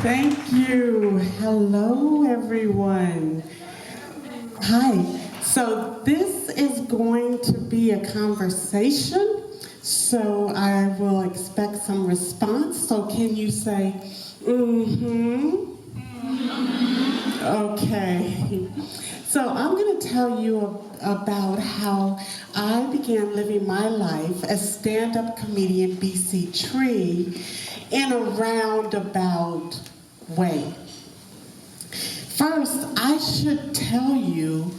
Thank you. Hello, everyone. Hi. So this is going to be a conversation. So I will expect some response. So can you say, mm-hmm? Okay. So I'm going to tell you about how I began living my life as stand-up comedian BeCeeTree in a roundabout way. First, I should tell you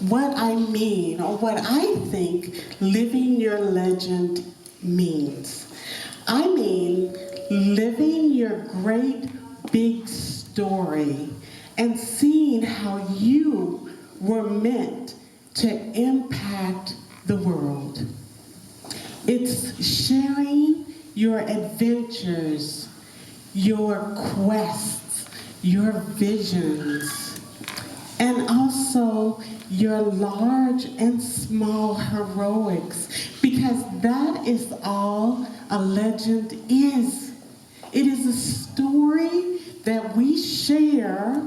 what I mean or what I think living your legend means. I mean living your great big story and seeing how you were meant to impact the world. It's sharing your adventures, your quests, your visions, and also your large and small heroics, because that is all a legend is. It is a story that we share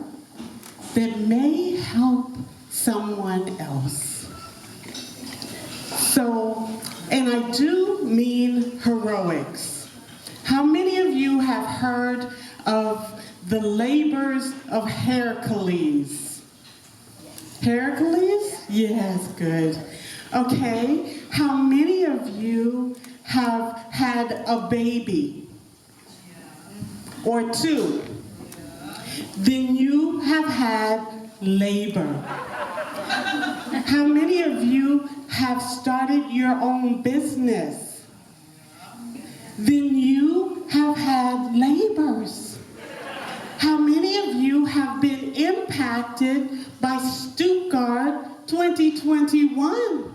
that may help someone else. So, and I do mean heroics. How many of you have heard of the labors of Hercules? Hercules? Yes, good. Okay, how many of you have had a baby? Or two? Then you have had labor. How many of you have started your own business? Then you have had labors. How many of you have been impacted by Stuttgart 2021?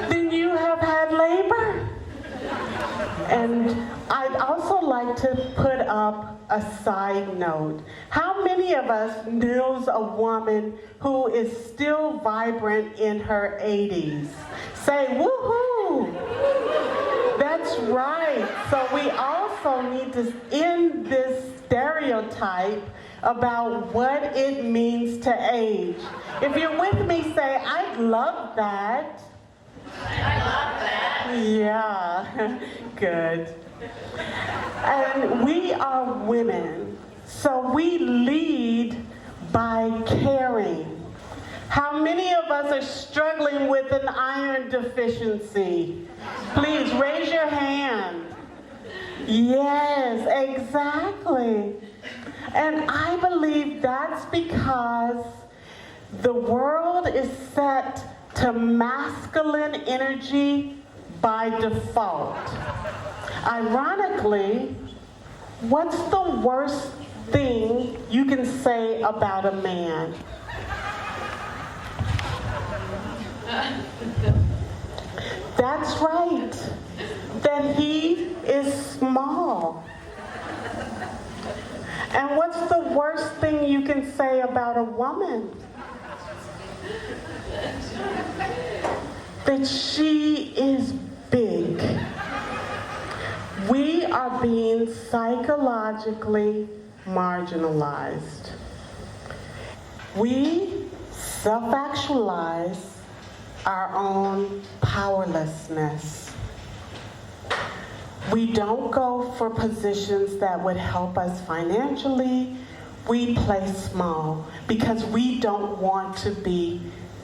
Then you have had labor. And I'd also like to put up a side note. How many of us knows a woman who is still vibrant in her 80s? Say woohoo! That's right. So we also need to end this stereotype about what it means to age. If you're with me, say, I'd love that. I love that. Yeah, good. And we are women, so we lead by caring. How many of us are struggling with an iron deficiency? Please raise your hand. Yes, exactly. And I believe that's because the world is set to masculine energy by default. Ironically, what's the worst thing you can say about a man? That's right, that he is small. And what's the worst thing you can say about a woman? That she is big. We are being psychologically marginalized. We self-actualize our own powerlessness. We don't go for positions that would help us financially. We play small because we don't want to be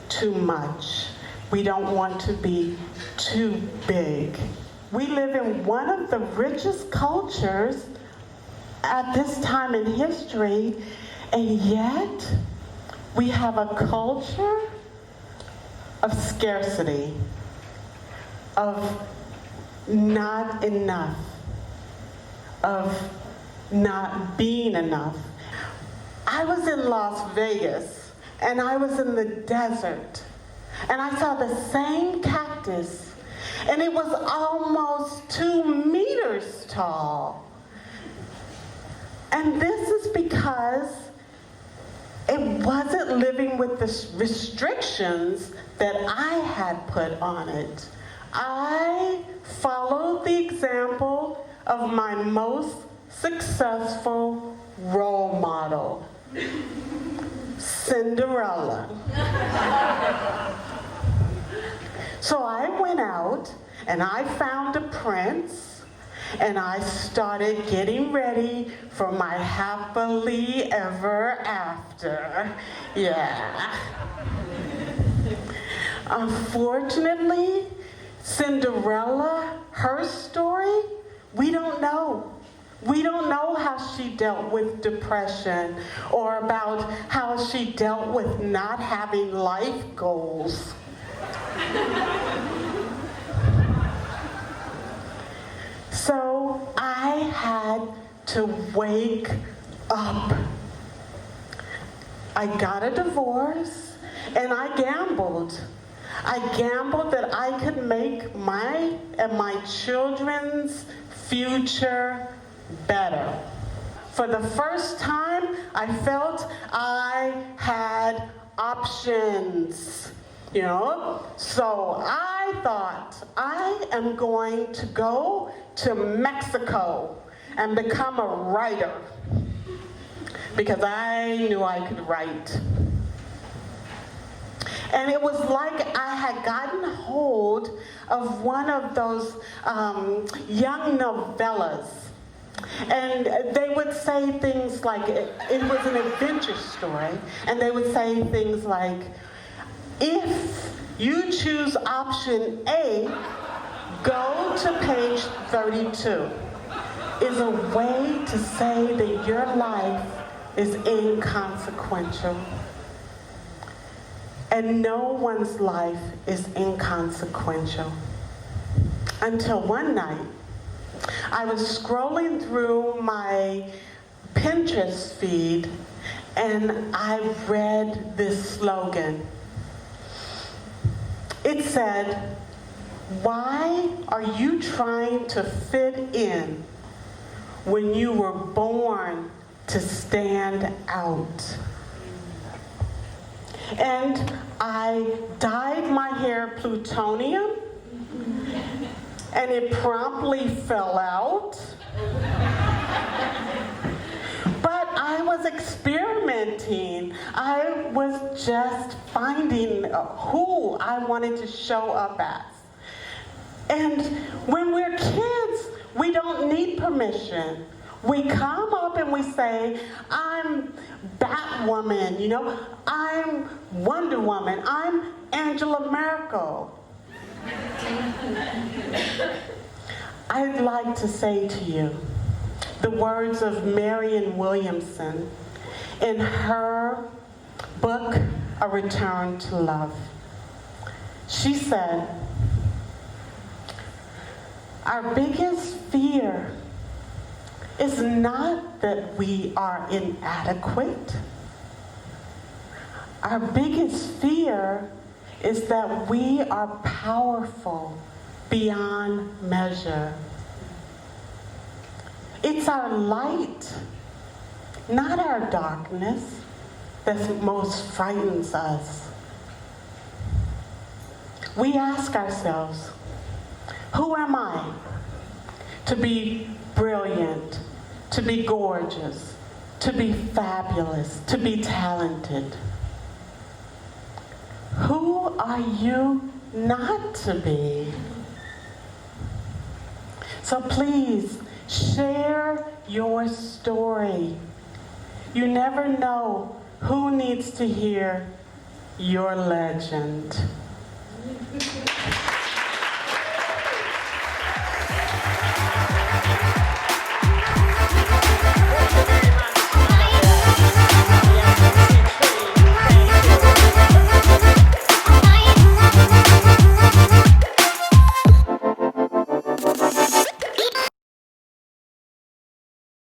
too much. We don't want to be too big. We live in one of the richest cultures at this time in history, and yet we have a culture of scarcity, of not enough, of not being enough. I was in Las Vegas, and I was in the desert, and I saw the same cactus, and it was almost 2 meters tall. And this is because it wasn't living with the restrictions that I had put on it. I followed the example of my most successful role model, Cinderella. So I went out and I found a prince and I started getting ready for my happily ever after. Yeah. Unfortunately, Cinderella, her story, we don't know. We don't know how she dealt with depression or about how she dealt with not having life goals. So I had to wake up. I got a divorce and I gambled. I gambled that I could make my and my children's future better. For the first time, I felt I had options, you know? So I thought, I am going to go to Mexico and become a writer because I knew I could write. And it was like I had gotten hold of one of those young novellas. And they would say things like, it was an adventure story, and they would say things like, if you choose option A, go to page 32, is a way to say that your life is inconsequential. And no one's life is inconsequential. Until one night, I was scrolling through my Pinterest feed and I read this slogan. It said, "Why are you trying to fit in when you were born to stand out?" And I dyed my hair plutonium, and it promptly fell out. But I was experimenting. I was just finding who I wanted to show up as. And when we're kids, we don't need permission. We come up and we say, I'm Batwoman, you know, I'm Wonder Woman, I'm Angela Merkel. I'd like to say to you the words of Marianne Williamson in her book, A Return to Love. She said, our biggest fear is not that we are inadequate. Our biggest fear is that we are powerful beyond measure. It's our light, not our darkness, that most frightens us. We ask ourselves, who am I? To be brilliant, to be gorgeous, to be fabulous, to be talented. Who are you not to be? So please, share your story. You never know who needs to hear your legend.